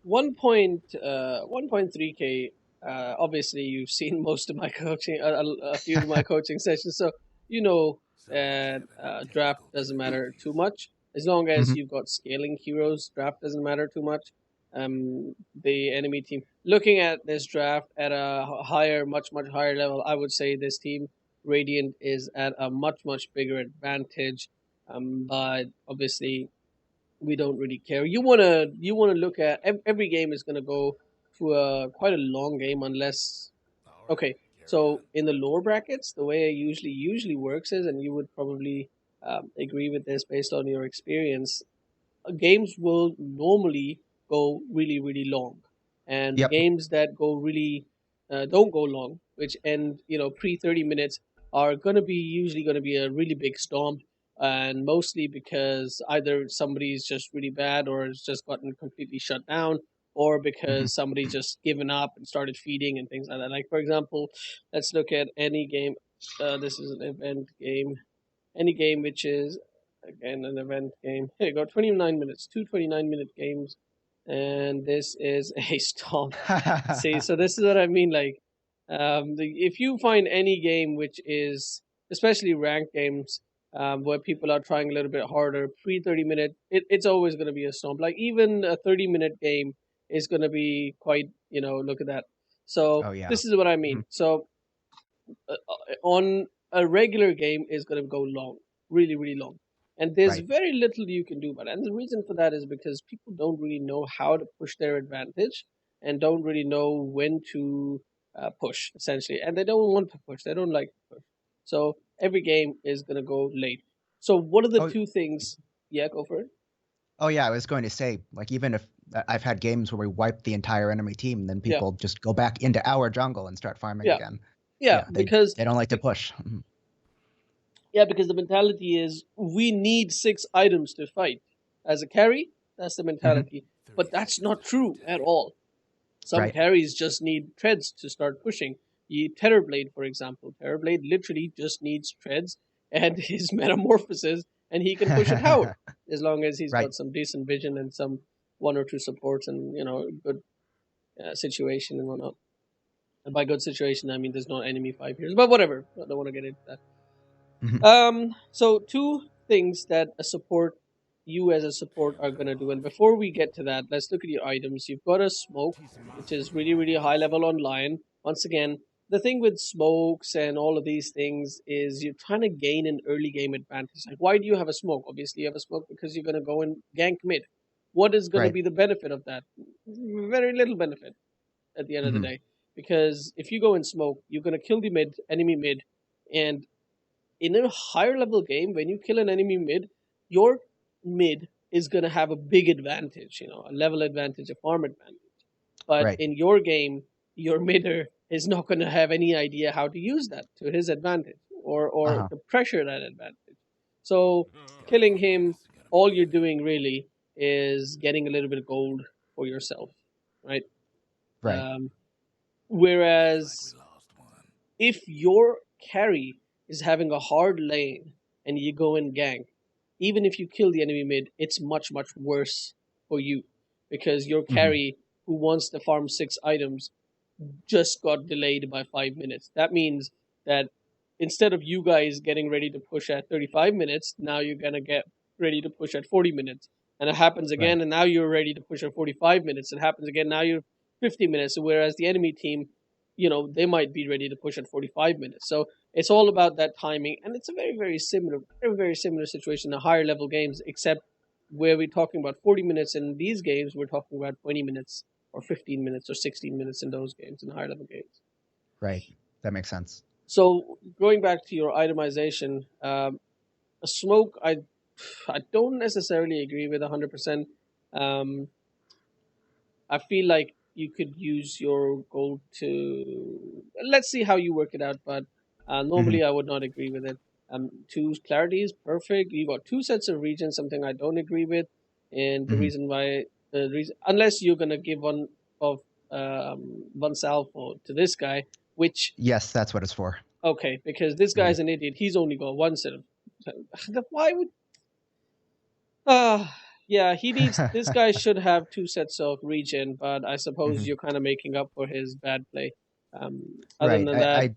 1.3K. Obviously, you've seen most of my coaching, a few of my coaching sessions, so you know that draft doesn't matter too much as long as Hmm. you've got scaling heroes. Draft doesn't matter too much. The enemy team. Looking at this draft at a higher, much higher level, I would say this team Radiant is at a much bigger advantage. But obviously we don't really care. You wanna look at every game is gonna go to a quite a long game unless okay. So in the lower brackets, the way it usually works is, and you would probably agree with this based on your experience, games will normally go really long, and the Yep. games that go really don't go long, which end pre 30 minutes, are usually gonna be a really big stomp, and mostly because either somebody's just really bad or has just gotten completely shut down, or Hmm. because somebody just given up and started feeding and things like that. Like for example, let's look at any game. This is an event game, any game which is again an event game. Here you go, 29 minutes, two 29-minute games, and this is a stomp. See, so this is what I mean. Like, if you find any game which is, especially ranked games, where people are trying a little bit harder, pre 30 minute, it's always going to be a stomp. Like even a 30-minute game is going to be quite, look at that. So Oh yeah. this is what I Hmm. mean. So on a regular game is going to go long, really long, and there's Right. very little you can do about it. And the reason for that is because people don't really know how to push their advantage, and don't really know when to push essentially, and they don't want to push. They don't like to push. So every game is going to go late. So what are the Oh, two things? Yeah, go for it. oh yeah. I was going to say, like, even if I've had games where we wipe the entire enemy team, then Yeah, people just go back into our jungle and start farming yeah, again. yeah. Yeah, they Because they don't like to push. Mhm. yeah, because the mentality is we need 6 items to fight. As a carry, that's the Mhm. mentality. But that's not true at all. Some Right. carries just need treads to start pushing. Terrorblade, for example. Terrorblade literally just needs treads and his metamorphosis, and he can push a tower as long as he's Right. got some decent vision and some one or two supports and good situation and whatnot. And by good situation, I mean there's no enemy 5 years, but whatever. I don't want to get into that. Mhm. So two things that you as a support are gonna do. And before we get to that, let's look at your items. You've got a smoke, which is really high level on lion. Once again, the thing with smokes and all of these things is you're trying to gain an early game advantage. Like, why do you have a smoke? Obviously, you have a smoke because you're gonna go and gank mid. What is gonna Right. be the benefit of that? Very little benefit at the end of the Hmm. day. Because if you go and smoke, you're gonna kill the enemy mid, and in a higher level game, when you kill an enemy mid, your mid is going to have a big advantage, a level advantage, a farm advantage. But Right. in your game, your midder is not going to have any idea how to use that to his advantage, or Uh-huh. to pressure that advantage. So killing him, all you're doing really is getting a little bit of gold for yourself, right? Right. Um, Whereas if your carry is having a hard lane and you go and gank, even if you kill the enemy mid, it's much worse for you because your Hmm. carry, who wants to farm 6 items, just got delayed by 5 minutes. That means that instead of you guys getting ready to push at 35 minutes, now you're gonna get ready to push at 40 minutes. And it happens Right. again, and now you're ready to push at 45 minutes. It happens again, now you're 50 minutes. Whereas the enemy team, they might be ready to push at 45 minutes. So it's all about that timing. And it's a very similar situation in higher level games, except where we're talking about 40 minutes in these games, we're talking about 20 minutes or 15 minutes or 16 minutes in those games, in higher level games. Right. That makes sense. So going back to your itemization, a smoke, I don't necessarily agree with 100%. Um, I feel like you could use your gold to. Let's see how you work it out, but Hmm. normally I would not agree with it. Two clarity is perfect. You got two sets of regions, something I don't agree with, and the Hmm. reason why the reason, unless you're gonna give one of oneself or to this guy, which Yes, that's what it's for. okay, because this Hmm. guy's an idiot. He's only got one set of. Why would Yeah, he needs. This guy should have two sets of regen, but I suppose Mhm. you're kind of making up for his bad play. Other Right. than that,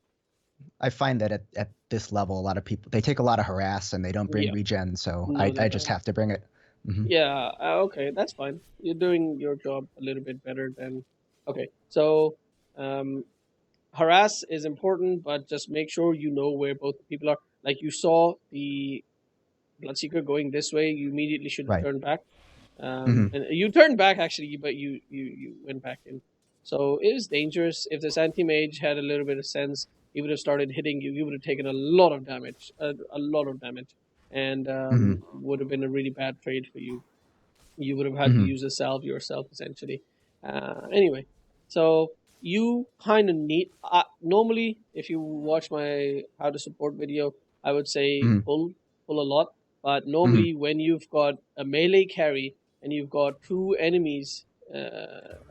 I find that at this level, a lot of people they take a lot of harass and they don't bring yeah, regen, so no, they I just don't. have to bring it. Hmm. Yeah, okay, that's fine. You're doing your job a little bit better than. Okay, so um, harass is important, but just make sure you know where both people are. Like you saw the Bloodseeker going this way, you immediately should have Right. turned back. Hmm. And you turned back actually, but you went back in. So it is dangerous. If this anti mage had a little bit of sense, he would have started hitting you. You would have taken a lot of damage, a lot of damage, and Hmm. would have been a really bad trade for you. You would have had to Hmm. use a salve yourself essentially. Anyway, so you kind of need. Normally, if you watch my how to support video, I would say Hmm. pull a lot. But Hmm. normally, when you've got a melee carry and you've got two enemies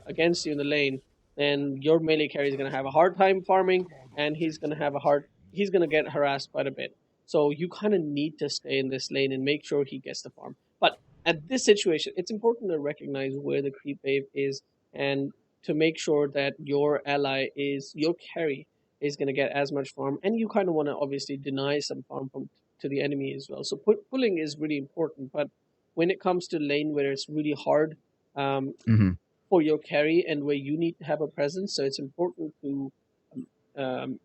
against you in the lane, then your melee carry is going to have a hard time farming, and he's going to have a hard. He's going to get harassed quite a bit. So you kind of need to stay in this lane and make sure he gets the farm. But at this situation, it's important to recognize where the creep wave is and to make sure that your ally is your carry is going to get as much farm, and you kind of want to obviously deny some farm from to the enemy as well. So pulling is really important, but when it comes to lane where it's really hard um, Hmm. for your carry and where you need to have a presence, so it's important to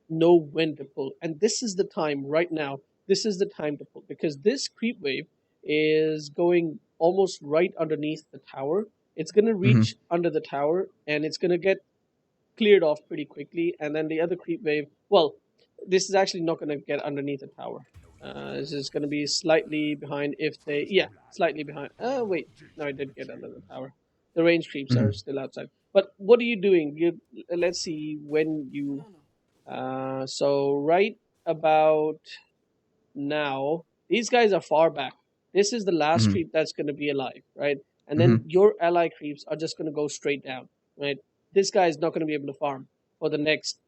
know when to pull. And this is the time right now. This is the time to pull because this creep wave is going almost right underneath the tower. It's going to Hmm. reach under the tower and it's going to get cleared off pretty quickly. And then the other creep wave, well, this is actually not going to get underneath the tower. This is going to be slightly behind if they, yeah, slightly behind. Wait, no, I did get under the tower. The range creeps Hmm. are still outside. But what are you doing? Let's see when you so right about now, these guys are far back. This is the last Hmm. creep that's going to be alive, right? And then Hmm. your ally creeps are just going to go straight down, right? This guy is not going to be able to farm for the next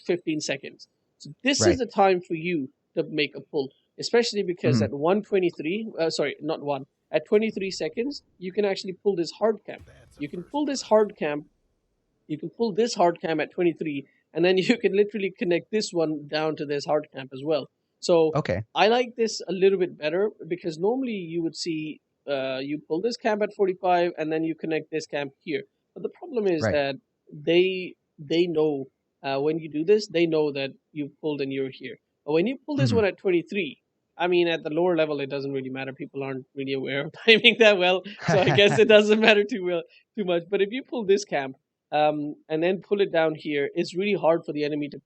15 seconds. So this is Right. the time for you to make a pull, especially because Hmm. at 123, sorry, not one, at 23 seconds, you can actually pull this hard camp. You can pull this hard camp you can pull this hard cam at 23, and then you can literally connect this one down to this hard camp as well. So Okay. I like this a little bit better because normally you would see you pull this camp at 45 and then you connect this camp here. But the problem is Right. that they know when you do this, they know that you pulled and you're here. But when you pull this Hmm. one at 23, I mean, at the lower level, it doesn't really matter. People aren't really aware of timing that well, so I guess it doesn't matter too much. But if you pull this camp and then pull it down here, it's really hard for the enemy to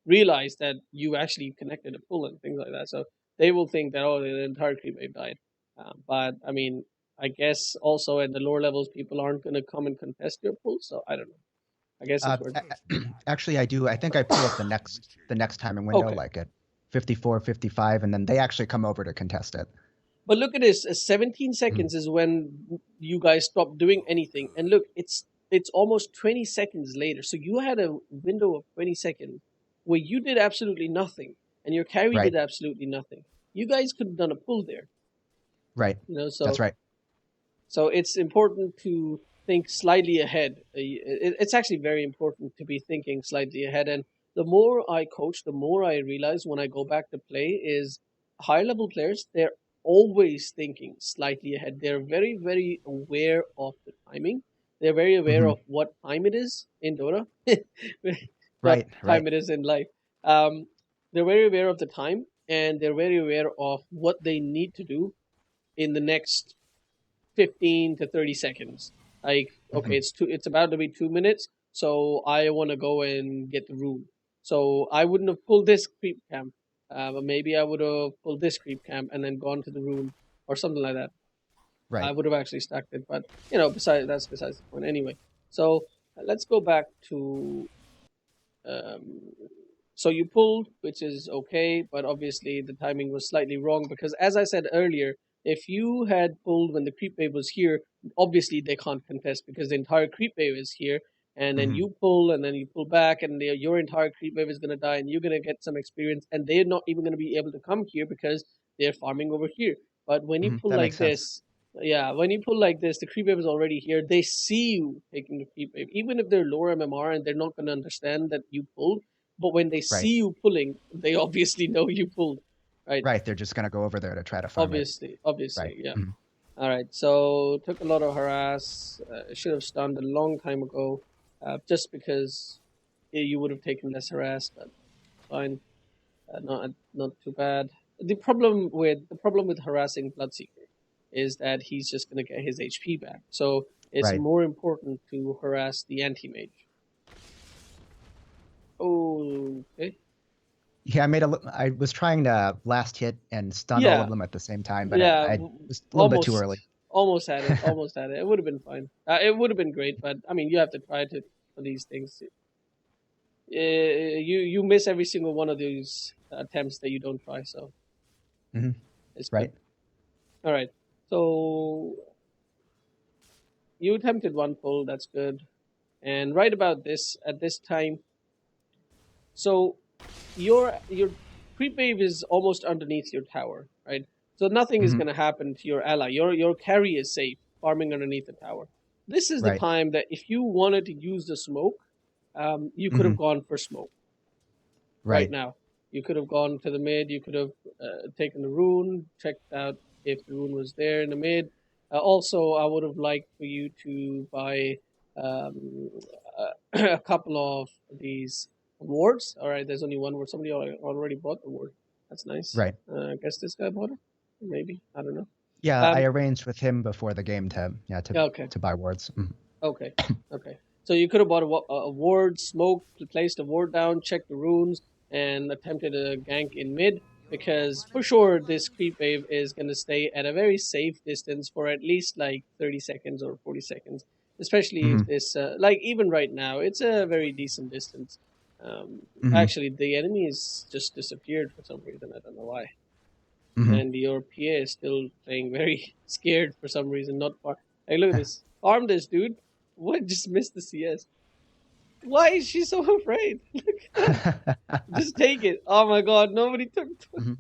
realize that you actually connected a pull and things like that. So they will think that, oh, the entire creep wave died. But I mean, I guess also at the lower levels, people aren't going to come and contest your pull. So I don't know. I guess it's worth. Actually, I do. I think I pull at the next timing window, Okay. like at 54, 55, and then they actually come over to contest it. But look at this. 17 Mhm. seconds is when you guys stop doing anything. And look, it's almost 20 seconds later. So you had a window of 20 seconds where you did absolutely nothing and your carry Right. did absolutely nothing. You guys could have done a pull there, Right. you know, That's right. so it's important to think slightly ahead. It's actually very important to be thinking slightly ahead. And the more I coach, the more I realize when I go back to play is high level players, they're always thinking slightly ahead. They're very, very aware of the timing. They're very aware Hmm. of what time it is in Dota, what Right. Right. time it is in life. Um, they're very aware of the time and they're very aware of what they need to do in the next 15 to 30 seconds. Like, okay, Hmm. it's about to be 2 minutes, so I want to go and get the room. So I wouldn't have pulled this creep camp, but maybe I would have pulled this creep camp and then gone to the room or something like that. I Right. would have actually stacked it, but besides the point anyway. So let's go back to um, so you pulled, which is okay, but obviously the timing was slightly wrong because, as I said earlier, if you had pulled when the creep wave was here, obviously they can't contest because the entire creep wave is here. And then Hmm. you pull, and then you pull back, and your entire creep wave is going to die, and you're going to get some experience, and they're not even going to be able to come here because they're farming over here. But when you Hmm. pull That makes like sense. this, Yeah, when you pull like this, the creep wave is already here. They see you taking the creep wave, even if they're lower MMR and they're not going to understand that you pulled. But when they Right. see you pulling, they obviously know you pulled, right? Right. They're just gonna go over there to try to farm it. Obviously, Right. yeah. Mhm. All right, so took a lot of harass. Should have stunned a long time ago, just because you would have taken less harass. But fine, not too bad. The problem with harassing Bloodseeker is that he's just going to get his HP back. So it's Right. more important to harass the anti-mage. Okay. Yeah, I was trying to last hit and stun all Yeah, of them at the same time, but yeah, I was a little bit too early. almost had it, almost had it. It would have been fine. It would have been great, but I mean, you have to try to for these things. You miss every single one of these attempts that you don't try, so Hmm. it's good. Right. All right, so you attempted one pull. That's good. And right about this at this time, so your creep wave is almost underneath your tower, right? So nothing is Hmm. going to happen to your ally. Your carry is safe, farming underneath the tower. This is the Right. time that if you wanted to use the smoke, you could Hmm. have gone for smoke right Right. now. You could have gone to the mid. You could have taken the rune, checked out if the rune was there in the mid. Also, I would have liked for you to buy um, a couple of these wards. All right, there's only one ward. Somebody already bought the ward. That's nice. Right. I guess this guy bought it. Maybe I don't know. Yeah, I Um, arranged with him before the game to yeah, okay. to buy wards. Mhm. Okay. Okay. So you could have bought a ward, smoked, placed a ward down, checked the runes, and attempted a gank in mid. Because for sure, this creep wave is going to stay at a very safe distance for at least like 30 seconds or 40 seconds. Especially if Mhm. this, like even right now, it's a very decent distance. Mhm. Actually, the enemy is just disappeared for some reason. I don't know why. Mhm. And your PA is still playing very scared for some reason. Not far. Hey, look at this. Arm this dude. What? Just missed the CS. Why is she so afraid? Look at that. Just take it. Oh my god, nobody took. Mhm.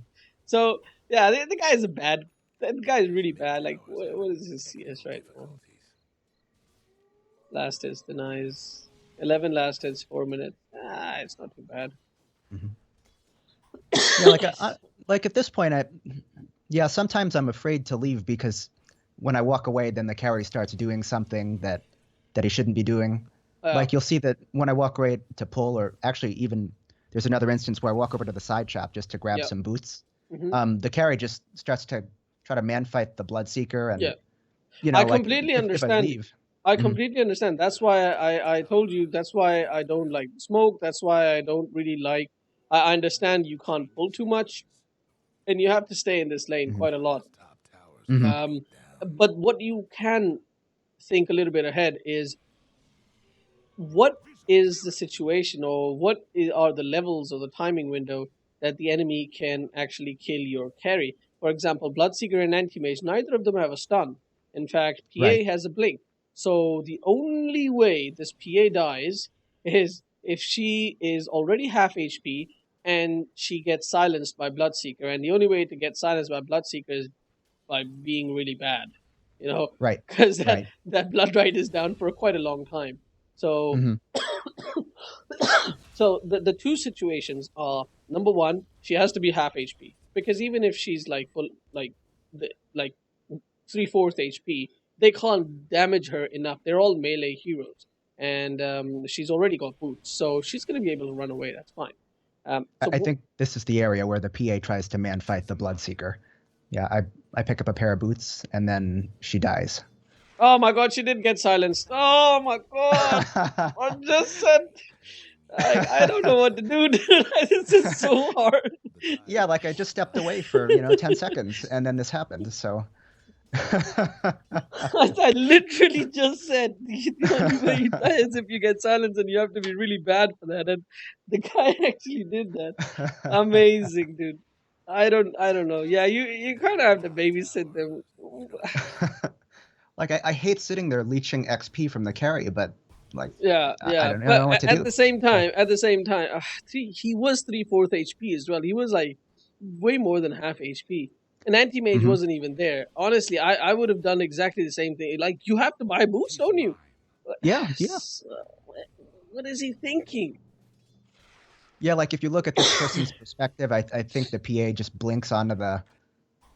So yeah, the guy is a bad. That guy is really bad. Like, what is his CS right now? Last hits denies 11 last hits 4 minutes. Ah, it's not too bad. Mhm. Yeah, like at this point, yeah, sometimes I'm afraid to leave because when I walk away, then the carry starts doing something that he shouldn't be doing. Yeah, Like you'll see that when I walk away to pull, or actually even there's another instance where I walk over to the side shop just to grab yeah, some boots. hmm The carry just starts to try to man fight the Bloodseeker, yeah. and I like completely if I understand. leave, I Mhm. completely understand. That's why I told you. That's why I don't like smoke. That's why I don't really like. I understand you can't pull too much, and you have to stay in this lane Mhm. quite a lot. Mhm. Um, but what you can think a little bit ahead is what is the situation or are the levels or the timing window that the enemy can actually kill your carry. For example, Bloodseeker and Anti-Mage, neither of them have a stun. In fact, PA Right. has a blink. So the only way this PA dies is if she is already half HP and she gets silenced by Bloodseeker. And the only way to get silenced by Bloodseeker is by being really bad, you know, Right. because that, Right. that blood right is down for quite a long time. So Hmm. so the two situations are number one, she has to be half HP because even if she's like full like 3/4 HP, they can't damage her enough. They're all melee heroes, and she's already got boots, so she's gonna be able to run away. That's fine. I think this is the area where the PA tries to man fight the Bloodseeker. Yeah, I pick up a pair of boots and then she dies. oh my god, she did get silenced. Oh my god, I just said I don't know what to do. This is so hard. Yeah, like I just stepped away for 10 seconds and then this happened. So I literally just said the only way you die is if you get silenced, and you have to be really bad for that. And the guy actually did that. Amazing, dude. I don't know. Yeah, you kind of have to babysit them. like I hate sitting there leeching XP from the carry, but like Yeah, I yeah. don't But know what to at do. the same So time, he was 3/4 HP as well. He was like way more than half HP. An anti-mage Hmm. wasn't even there. Honestly, I would have done exactly the same thing. Like, you have to buy boost, don't you? Yeah, yeah, What is he thinking? yeah. Like if you look at this person's perspective, I think the PA just blinks onto the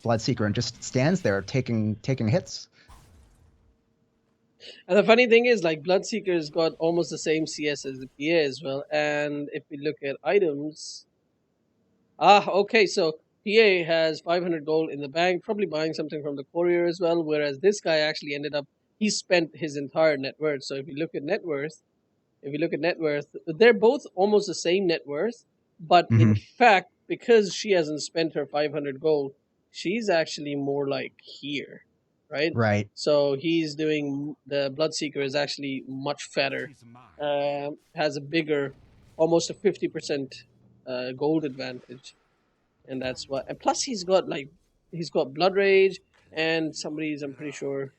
Bloodseeker and just stands there taking hits. And the funny thing is, like, Bloodseeker's got almost the same CS as the PA as well. And if we look at items, okay, so PA has 500 gold in the bank, probably buying something from the courier as well. Whereas this guy actually ended up, he spent his entire net worth. So if you look at net worth, they're both almost the same net worth, but in Hmm. fact, because she hasn't spent her 500 gold, she's actually more like here, right? Right. So he's doing, the Bloodseeker is actually much fatter, has a bigger, almost a 50% gold advantage, and that's why. And plus, he's got Blood Rage, and somebody's, I'm pretty sure,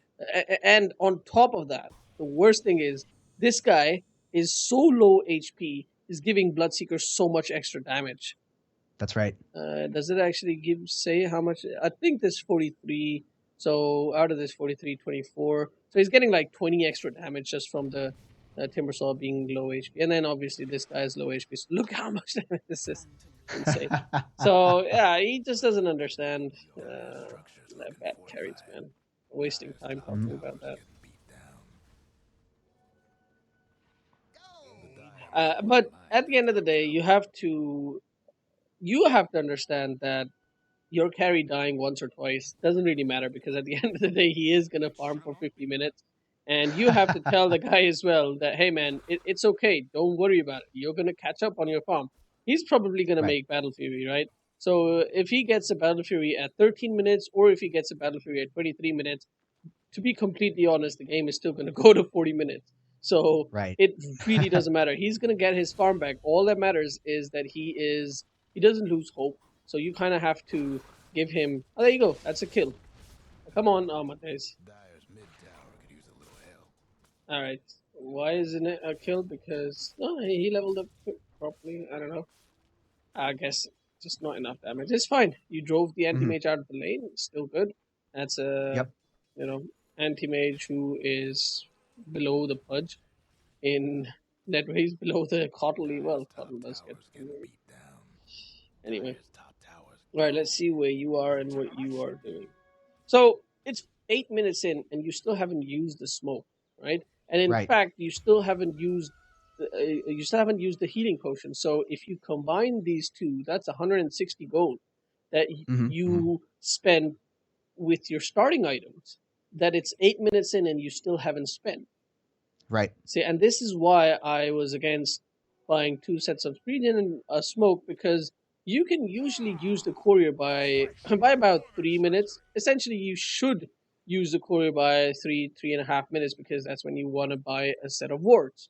and on top of that, the worst thing is this guy is so low HP, is giving Bloodseeker so much extra damage. That's right. Does it actually say how much? I think this 43. So out of this 43, 24. So he's getting like 20 extra damage just from the Timbersaw being low HP. And then obviously this guy is low HP. So look how much damage this is. Insane. So yeah, he just doesn't understand that bad carries, man. Wasting time talking Mhm. about that. But at the end of the day, you have to understand that your carry dying once or twice doesn't really matter, because at the end of the day, he is going to farm for 50 minutes. And you have to tell the guy as well that, hey, man, it's okay. Don't worry about it. You're going to catch up on your farm. He's probably going to Right. make Battle Fury, right? So if he gets a Battle Fury at 13 minutes, or if he gets a Battle Fury at 23 minutes, to be completely honest, the game is still going to go to 40 minutes. So Right. it really doesn't matter. He's going to get his farm back. All that matters is that he doesn't lose hope. So you kind of have to give him. Oh, there you go. That's a kill. Come on, oh my days. All right. Why isn't it a kill? Because no, he leveled up properly. I don't know. I guess just not enough damage. It's fine. You drove the anti Hmm. mage out of the lane. It's still good. That's a Yep. you know anti mage who is below the pudge in that way. He's below the Coddle. Well, Coddle does get anyway. All right. Let's see where you are and what you are doing. So it's 8 minutes in, and you still haven't used the smoke, right? And in Right. fact, you still haven't used the healing potion. So if you combine these two, that's 160 gold that Hmm. Hmm. you spend with your starting items. That it's 8 minutes in, and you still haven't spent. Right. See, and this is why I was against buying two sets of regen and a smoke, because you can usually use the courier by by about 3 minutes. Essentially, you should use the courier by 3.5 minutes, because that's when you want to buy a set of wards,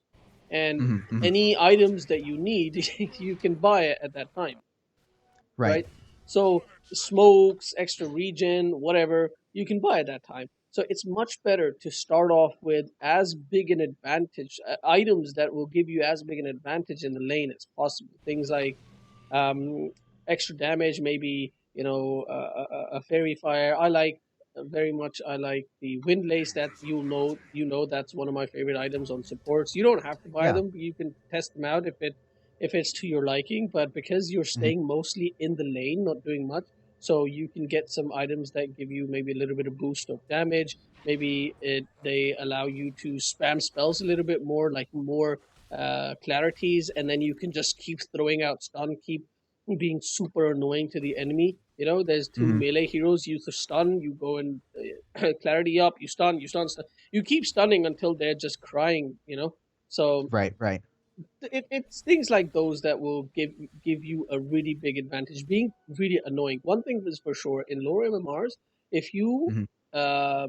and Hmm. Hmm. any items that you need, you can buy it at that time, Right. right? So smokes, extra regen, whatever, you can buy at that time. So it's much better to start off with as big an advantage, items that will give you as big an advantage in the lane as possible. Things like um, extra damage, maybe a fairy fire. I like very much. I like the wind lace. That that's one of my favorite items on supports. You don't have to buy Yeah. them. You can test them out if it's to your liking. But because you're Hmm. staying mostly in the lane, not doing much, so you can get some items that give you maybe a little bit of boost of damage. Maybe they allow you to spam spells a little bit more, like more clarities, and then you can just keep throwing out stun, keep being super annoying to the enemy. There's two Hmm. melee heroes. You stun, you go and clarity up, you stun. You keep stunning until they're just crying. So Right. Right. it's things like those that will give you a really big advantage. Being really annoying. One thing is for sure in lower MMRs, if you Hmm. uh,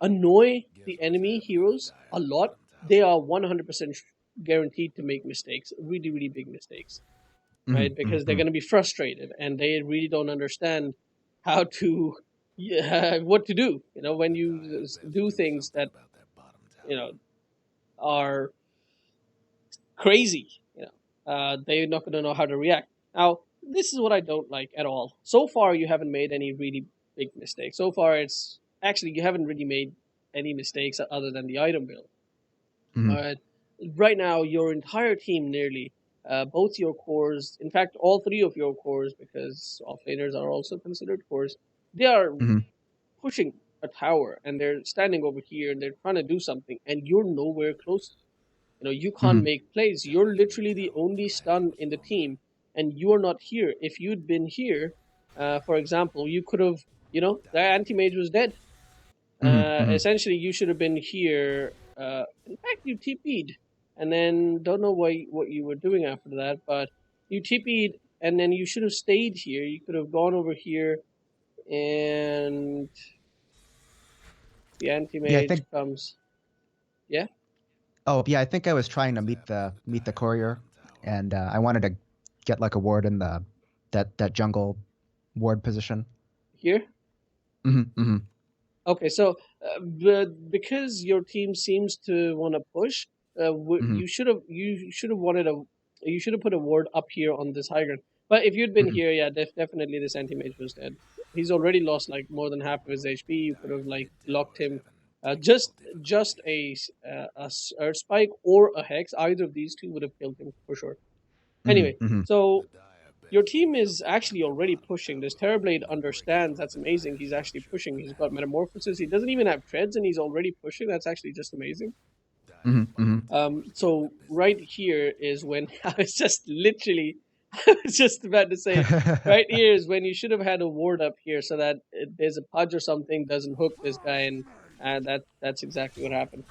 annoy the enemy heroes a lot, they are 100% guaranteed to make mistakes, really, really big mistakes, Hmm. right? Because they're Hmm. going to be frustrated and they really don't understand how to, yeah, what to do, when you do things that, you know, are crazy, they're not going to know how to react. Now, this is what I don't like at all. So far, you haven't made any really big mistakes. So far, it's actually you haven't really made any mistakes other than the item build. Mhm. Uh, right now, your entire team nearly, both your cores, in fact, all three of your cores, because offlaners are also considered cores, they are Mhm. pushing a tower and they're standing over here and they're trying to do something, and you're nowhere close. You can't Mhm. make plays. You're literally the only stun in the team, and you are not here. If you'd been here, for example, you could have, the anti mage was dead. Mhm. Mhm. Essentially, you should have been here. In fact, you TP'd, and then don't know what you were doing after that, but you TP'd, and then you should have stayed here. You could have gone over here, and the anti Yeah, I mage think. comes. Yeah, Oh, yeah, I think I was trying to meet the courier, and I wanted to get like a ward in the that jungle ward position. here. Mhm. Mhm. Okay, so because your team seems to want to push, Mhm. you should have wanted a you should have put a ward up here on this high ground. But if you'd been Mhm. here, yeah, definitely this anti mage was dead. He's already lost like more than half of his HP. You could have like locked him. Just a spike or a hex. Either of these two would have killed him for sure. Mhm. Anyway, Mhm. so your team is actually already pushing. This Terrorblade understands. That's amazing. He's actually pushing. He's got Metamorphosis. He doesn't even have treads, and he's already pushing. That's actually just amazing. Mhm. Mhm. So right here is when I was just literally, I was just about to say, right here is when you should have had a ward up here so that there's a pudge or something doesn't hook this guy, and that's exactly what happened.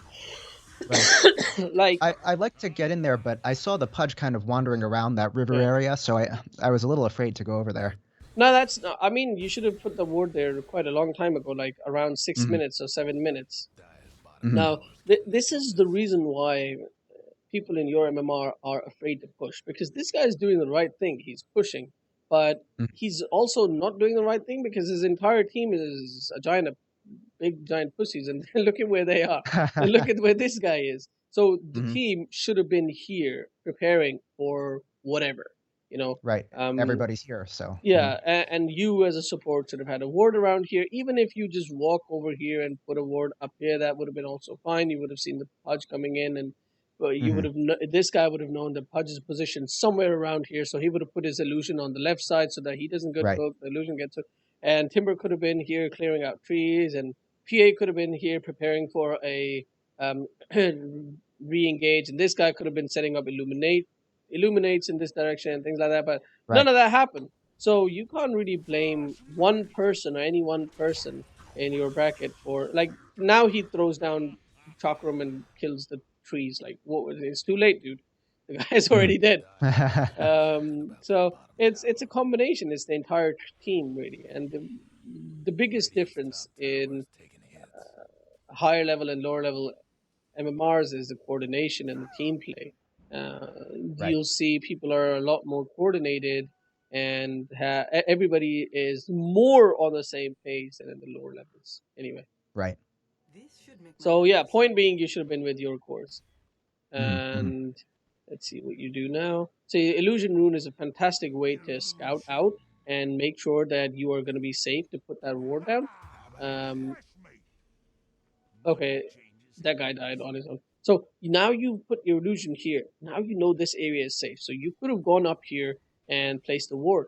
Right. Like, I like to get in there, but I saw the Pudge kind of wandering around that river yeah. area, so I was a little afraid to go over there. No, that's not. I mean, you should have put the ward there quite a long time ago, like around six Mhm. minutes or 7 minutes. Mhm. Now, this is the reason why people in your MMR are afraid to push, because this guy is doing the right thing. He's pushing, but Mhm. he's also not doing the right thing because his entire team is a giant of big giant pussies, and look at where they are, and look at where this guy is. So the Mhm. team should have been here preparing for whatever, you know. Right. Um, Everybody's here, so. Mhm. yeah, and you as a support should have had a ward around here. Even if you just walk over here and put a ward up here, that would have been also fine. You would have seen the Pudge coming in, and you would Mhm. have this guy would have known that Pudge's position somewhere around here, so he would have put his illusion on the left side so that he doesn't get Right. hooked. The illusion gets hooked, and Timber could have been here clearing out trees, and PA could have been here preparing for a um, re-engage, and this guy could have been setting up illuminates in this direction and things like that, but none Right. of that happened. So you can't really blame one person or any one person in your bracket for, like, now he throws down Chakram and kills the trees. Like, what was it? It's too late, dude. The guy's Mhm. already dead. So it's a combination. It's the entire team really, and the biggest difference in higher level and lower level MMRs is the coordination and the team play. Uh, Right. you'll see people are a lot more coordinated, and everybody is more on the same pace than in the lower levels. Anyway, Right. so yeah, point being, you should have been with your cores. Mhm. Mhm. And let's see what you do now. So illusion rune is a fantastic way to scout out and make sure that you are going to be safe to put that ward down. Um, Okay, that guy died on his own. So now you put your illusion here. Now you know this area is safe. So you could have gone up here and placed the ward.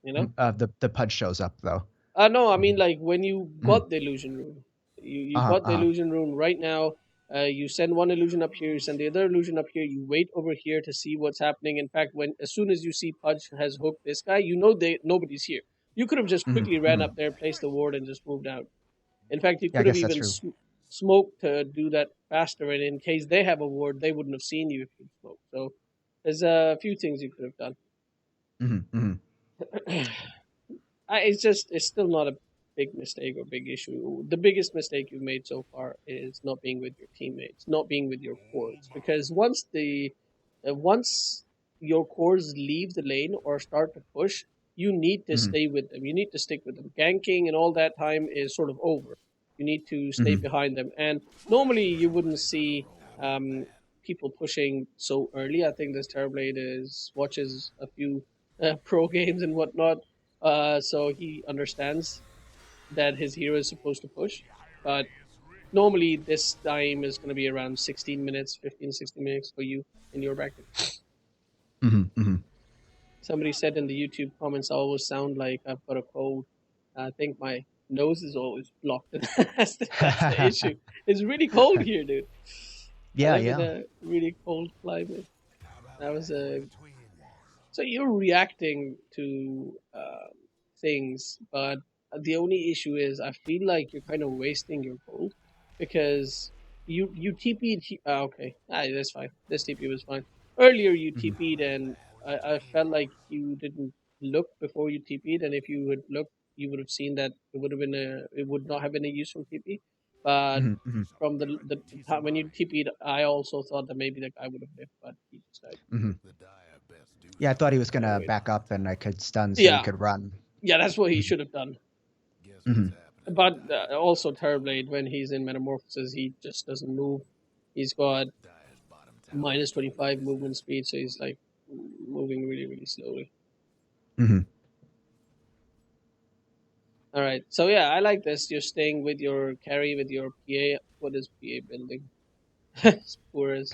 You know? Mhm. The Pudge shows up though. No, I mean Mhm. like when you Mhm. got the illusion rune. You Uh-huh. got the Uh-huh. illusion rune right now. You send one illusion up here. You send the other illusion up here. You wait over here to see what's happening. In fact, when as soon as you see Pudge has hooked this guy, you know nobody's here. You could have just Mhm. quickly ran Mhm. up there, placed the ward, and just moved out. In fact, you Yeah, I could have guess that's even true. smoked to do that faster, and in case they have a ward, they wouldn't have seen you if you smoked. So there's a few things you could have done. Mhm. Mhm. It's still not a big mistake or big issue. The biggest mistake you've made so far is not being with your teammates, not being with your cores. Because once your cores leave the lane or start to push, you need to Mhm. stay with them. You need to stick with them. Ganking and all that time is sort of over. You need to stay Mhm. behind them. And normally you wouldn't see people pushing so early. I think this Terrorblade is watches a few. pro games and whatnot. So he understands that his hero is supposed to push. But normally this time is going to be around 16 minutes, 15, 16 minutes for you in your bracket. Hmm. Somebody said in the YouTube comments, I always sound like I've got a cold. I think my nose is always blocked. That's the issue. It's really cold here, dude. I Yeah, live in yeah. a really cold climate. That was a So you're reacting to things, but the only issue is I feel like you're kind of wasting your gold because you TP'd. Okay, that's fine. This TP was fine. Earlier you Hmm. TP'd and I felt like you didn't look before you TP'd, and if you had looked, you would have seen that it would not have been a useful TP. But Hmm. Hmm. from the time when you TP'd, I also thought that maybe the guy would have lived, but he just died. Hmm. Yeah, I thought he was All gonna right. back up and I could stun so he Yeah, could run. yeah, that's what he Hmm. should have done. Hmm. But also, Terrorblade, when he's in Metamorphosis, he just doesn't move. He's got minus 25 movement speed, so he's like moving really, really slowly. Hmm. All right, so yeah, I like this. You're staying with your carry, with your PA. What is PA building? As poor as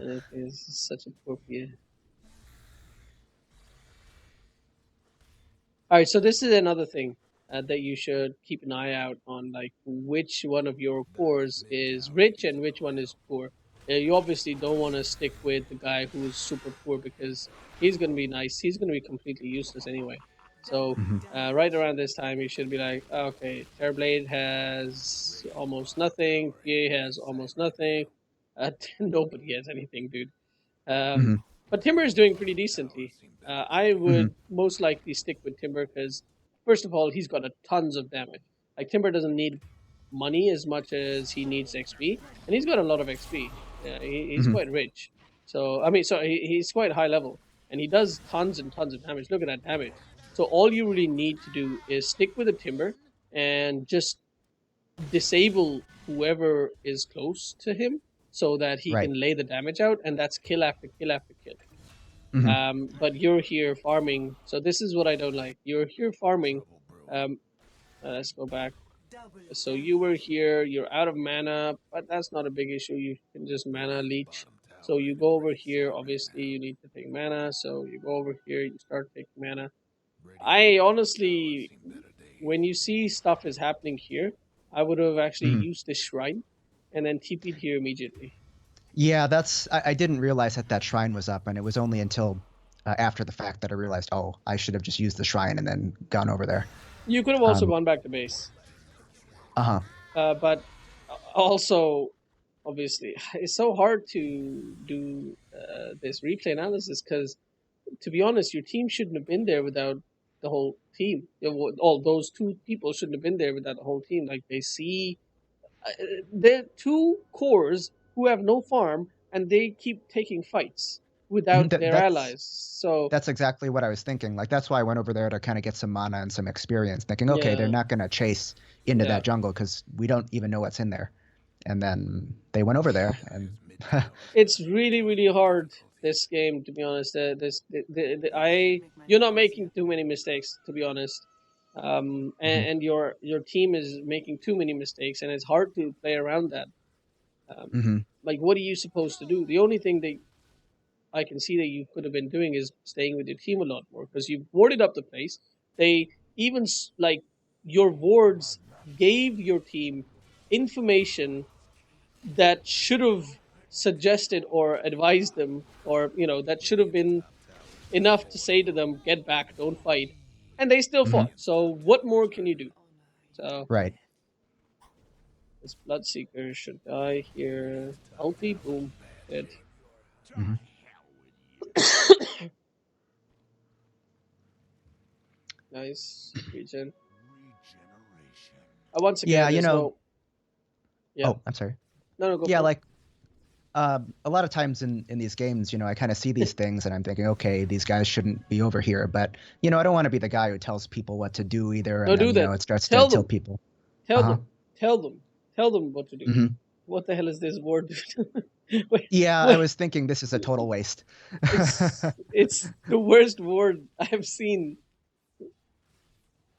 anything. Is such a poor PA. All right, so this is another thing that you should keep an eye out on, like which one of your cores is rich and which one is poor. You obviously don't want to stick with the guy who's super poor because he's going to be nice. He's going to be completely useless anyway. So Hmm. right around this time, you should be like, okay, Terrorblade has almost nothing. PA has almost nothing. Nobody has anything, dude. Um, Hmm. but Timber is doing pretty decently. I Hmm. would most likely stick with Timber because, first of all, he's got a tons of damage. Like Timber doesn't need money as much as he needs XP, and he's got a lot of XP. He's Hmm. quite rich. So I mean, he's quite high level, and he does tons and tons of damage. Look at that damage. So all you really need to do is stick with the Timber and just disable whoever is close to him so that he Right. can lay the damage out, and that's kill after kill after kill. Hmm. But you're here farming, so this is what I don't like. You're here farming. Um, let's go back. So you were here. You're out of mana, but that's not a big issue. You can just mana leech. So you go over here. Obviously, you need to take mana. So you go over here. You start taking mana. I honestly, when you see stuff is happening here, I would have actually Hmm. used the shrine and then TP'd here immediately. Yeah, I didn't realize that that shrine was up, and it was only until after the fact that I realized, oh, I should have just used the shrine and then gone over there. You could have also Um, gone back to base, uh-huh. but also, obviously, it's so hard to do this replay analysis because, to be honest, your team shouldn't have been there without the whole team. All those two people shouldn't have been there without the whole team. Like they see, they're two cores who have no farm and they keep taking fights without That, their that's allies. So that's exactly what I was thinking. Like that's why I went over there to kind of get some mana and some experience, thinking, okay, they're yeah, not gonna chase into yeah, that jungle because we don't even know what's in there. And then they went over there, and it's really really hard this game, to be honest. I You're not making too many mistakes, to be honest. Mhm. And your team is making too many mistakes, and it's hard to play around that. Um, Mhm. like, what are you supposed to do? The only thing that I can see that you could have been doing is staying with your team a lot more because you've warded up the place. They even like your wards gave your team information that should have suggested or advised them, or that should have been enough to say to them, "Get back, don't fight," and they still Mhm. fought. So what more can you do? So Right. this Bloodseeker should die here. Ulti, boom, dead. Mhm. Nice regen. Once Yeah, again, there's no. Yeah, oh, I'm sorry. no, no, go Yeah, for it. like a lot of times in these games, I kind of see these things and I'm thinking, okay, these guys shouldn't be over here. But, I don't want to be the guy who tells people what to do either. No, And do then, that. it starts to Tell tilt them. people. Tell Uh-huh. them. Tell them. Tell them what to do. Hmm. What the hell is this word? wait, Yeah, I wait. was thinking this is a total waste. It's the worst word I've seen.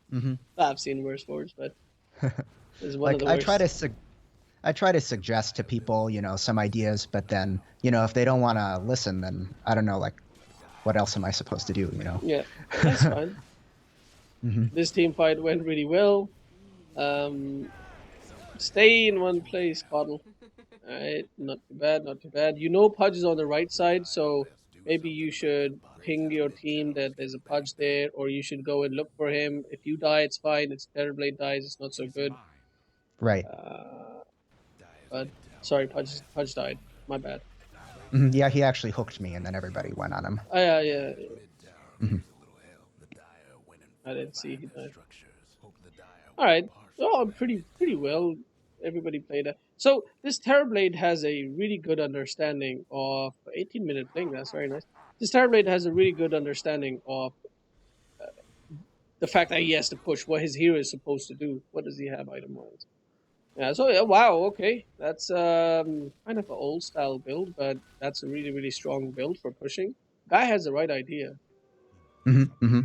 Hmm. I've seen worse words, but this is one of Like the worst. I try to suggest to people, some ideas, but then, if they don't want to listen, then I don't know, like, what else am I supposed to do? Yeah, that's fine. Hmm. This team fight went really well. Um, stay in one place, Coddle. All right, not too bad, not too bad. Pudge is on the right side, so maybe you should ping your team that there's a Pudge there, or you should go and look for him. If you die, it's fine. If Terrorblade dies, it's not so good. Right. Uh, but sorry, Pudge died. My bad. Mhm. Yeah, he actually hooked me, and then everybody went on him. Oh, yeah. Hmm. I didn't see he died. All right. Oh, pretty well. Everybody played it. So this Terrorblade has a really good understanding of 18-minute playing. That's very nice. This Terrorblade has a really good understanding of the fact that he has to push what his hero is supposed to do. What does he have item wise? Yeah. So yeah. Wow. Okay. That's kind of an old style build, but that's a really strong build for pushing. Guy has the right idea. Hmm. Hmm.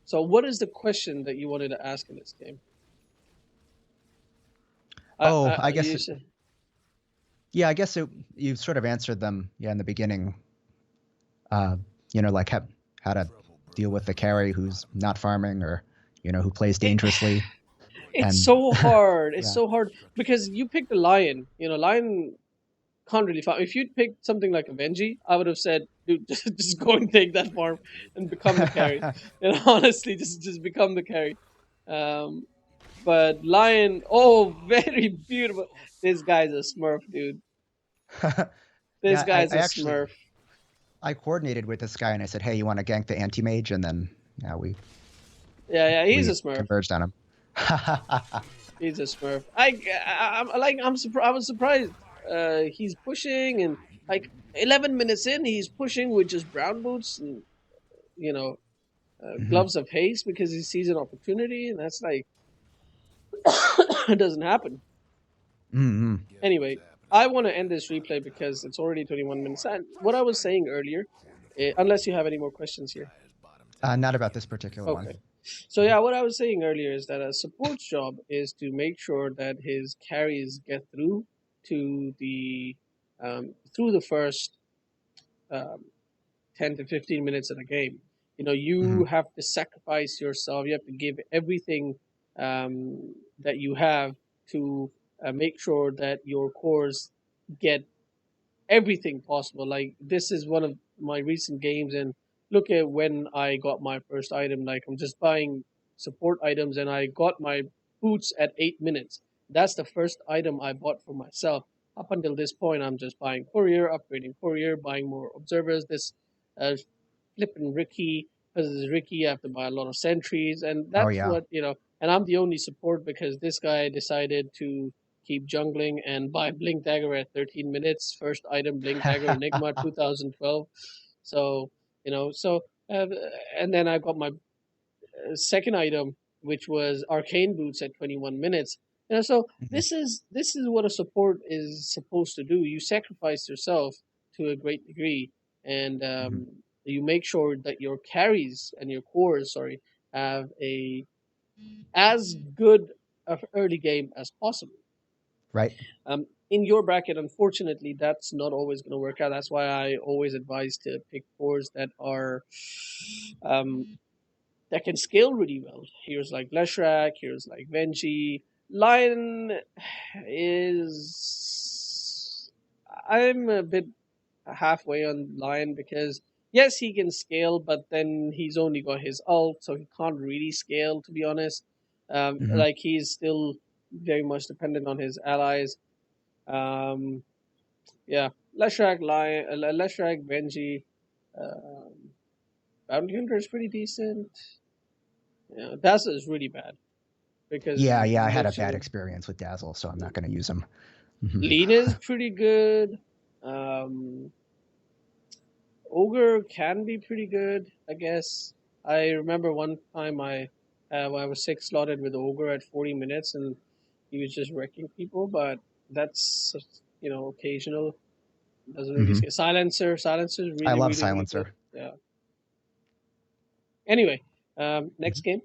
So what is the question that you wanted to ask in this game? Oh, I guess, You said yeah, I guess you sort of answered them, yeah, in the beginning. Uh, like how to deal with the carry who's not farming or, who plays it, dangerously. it's And so hard. It's yeah. so hard because you picked a lion. Lion can't really farm. If you'd picked something like a Venji, I would have said, dude, just go and take that farm and become the carry. Honestly, just become the carry. Um, but lion, oh, very beautiful. This guy's a Smurf, dude. This Yeah, guy's I a actually Smurf. I coordinated with this guy and I said, "Hey, you want to gank the anti-mage?" And then yeah, Yeah, he's a we Smurf. converged on him. He's a Smurf. I'm like I'm surprised. I was surprised. He's pushing and like 11 minutes in, he's pushing with just brown boots and you know Hmm. gloves of haste because he sees an opportunity, and that's like it doesn't happen. Hmm. Anyway, I want to end this replay because it's already 21 minutes. And what I was saying earlier, unless you have any more questions here. Not about this particular one. Okay. So yeah, what I was saying earlier is that a support's job is to make sure that his carries get to the through the first um, 10 to 15 minutes of the game. Hmm. You have to sacrifice yourself. You have to give everything that you have to make sure that your cores get everything possible. Like this is one of my recent games, and look at when I got my first item. Like I'm just buying support items, and I got my boots at 8 minutes. That's the first item I bought for myself. Up until this point, I'm just buying courier, upgrading courier, buying more observers. This uh, flipping Ricky because it's Ricky. I have to buy a lot of sentries, and Oh that's yeah. what. And I'm the only support because this guy decided to keep jungling and buy Blink Dagger at 13 minutes. First item, Blink Dagger Enigma 2012. So so and then I got my second item, which was Arcane Boots at 21 minutes. So Hmm. this is what a support is supposed to do. You sacrifice yourself to a great degree, and Hmm. you make sure that your carries and your cores, sorry, have a as good of early game as possible. Right. In your bracket, unfortunately, that's not always going to work out. That's why I always advise to pick cores um, that can scale really well. Here's like Leshrac, here's like Venji. Lion is. I'm a bit halfway on Lion because, yes, he can scale, but then he's only got his ult, so he can't really scale, to be honest. Hmm. Like, he's still very much dependent on his allies. Um, yeah, Leshrac, Lion, Leshrac, Venji. Um, Bounty Hunter is pretty decent. Yeah, Dazzle is really bad because Yeah, I had a bad literally experience with Dazzle, so I'm not going to use him. Hmm. Lena is pretty good. Um, Ogre can be pretty good, I guess. I remember one time I was six slotted with Ogre at 40 minutes and he was just wrecking people. But That's occasional. Doesn't really Hmm. scare. Silencer. Silencer is I really love really really good. Silencer. Yeah. Anyway, Mhm. next game.